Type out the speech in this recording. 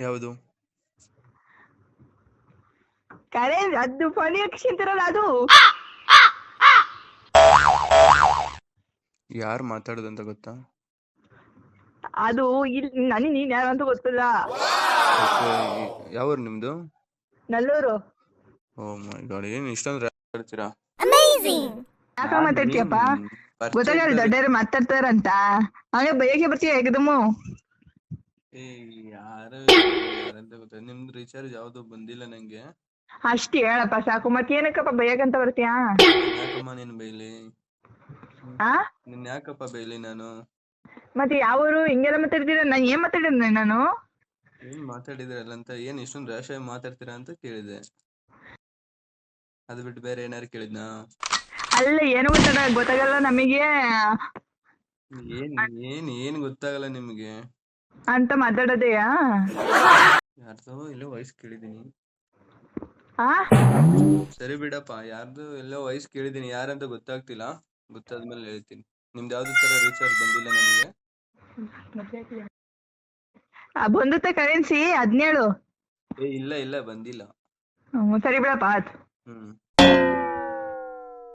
ಯಾವುದು? ಕರೆ ಅದು ಫನಿ ಅಂತಿರಲ್ಲ ಅದು. ಯಾರು ಮಾತಾಡೋದಂತ ಗೊತ್ತಾ? ಅದು ಇಲ್ಲಿ ನನಗೆ ನೀನ್ ಯಾರು ಅಂತ ಗೊತ್ತಿಲ್ಲ. ಯಾವ್ರು ನಿಮ್ದು? ನಲ್ಲೂರು. ಓ ಮೈ ಗಾಡ್, ಏನ್ ಇಷ್ಟೊಂದು ಮಾತಾಡ್ತೀರಾ? ಯಾಕ ಮಾತಾಡ್ತೀಯಪ್ಪ? ಗೊತ್ತಾಗಲ್ಲ ಇದ್ದಾರೆ. ದೊಡ್ಡವರು ಮಾತಾಡ್ತಾರಂತ ಹಂಗೆ ಬೈಯಕ್ಕೆ ಬರ್ತೀಯ ಏಕದಮ್ಮು. ಯಾರಂತ ಗೊತ್ತ? ನಿಮ್ದು ರೀಚಾರ್ಜ್ ಯಾವ್ದು ಬಂದಿಲ್ಲ ನಂಗೆ. ಅಷ್ಟ್ ಹೇಳಪ್ಪ ಸಾಕು. ಮತ್ತೇನಕ್ಕಪ್ಪ ಬೈಯಕಂತ ಬರ್ತೀಯಾ? ಯಾಕಮ್ಮ ನೀನ್ ಬೈಲಿ? ಆ ನಿನ್ ಯಾಕಪ್ಪ ಬೈಲಿ ನಾನು? ಮತ್ತೆ ಯಾವೂರು ಹಿಂಗೆಲ್ಲ ಮಾತಾಡ್ತೀರ? ನಾನು ಏನ್ ಮಾತಾಡಿದ್ನ ನಾನು? ಏನ್ ಮಾತಾಡಿದ್ರಲ್ಲ ಅಂತ, ಏನ್ ಇಷ್ಟೊಂದು ರ್ಯಾಶ್ ಆಗಿ ಮಾತಾಡ್ತೀರಾ ಅಂತ ಕೇಳಿದೆ. ಅದು ಬಿಟ್ಟು ಬೇರೆ ಏನಾರು ಕೇಳಿದ್ನಾ? ಅಲ್ಲ ಏನು ಗೊತ್ತಾಗಲ್ಲ ನಮಗೆ ಏನ್ ಏನ್ ಏನ್ ಗೊತ್ತಾಗಲ್ಲ ನಿಮ್ಗೆ ಅಂತ ಮಾತಾಡೋದೆಯಾ? ಯಾರ್ದೋ ಎಲ್ಲೋ ವಾಯ್ಸ್ ಕೇಳಿದೀನಿ. ಆ ಸರಿ ಬಿಡಪ್ಪ, ಯಾರ್ದು ಎಲ್ಲೋ ವಾಯ್ಸ್ ಕೇಳಿದೀನಿ, ಯಾರಂತ ಗೊತ್ತಾಗ್ತಿಲ್ಲ. ಗೊತ್ತಾದ್ಮೇಲೆ ಹೇಳ್ತೀನಿ. ನಿಮ್ದು ಯಾವ್ದು ತರ ರೀಚಾರ್ಜ್ ಬಂದಿಲ್ಲ ನಮ್ಗೆ. ಬಂದುತ್ತೆ ಕರೆನ್ಸಿ 17. ಇಲ್ಲ ಇಲ್ಲ ಬಂದಿಲ್ಲ. ಸರಿ ಬಿಡಪ್ಪ ಆಯ್ತು. ಹ್ಮ್.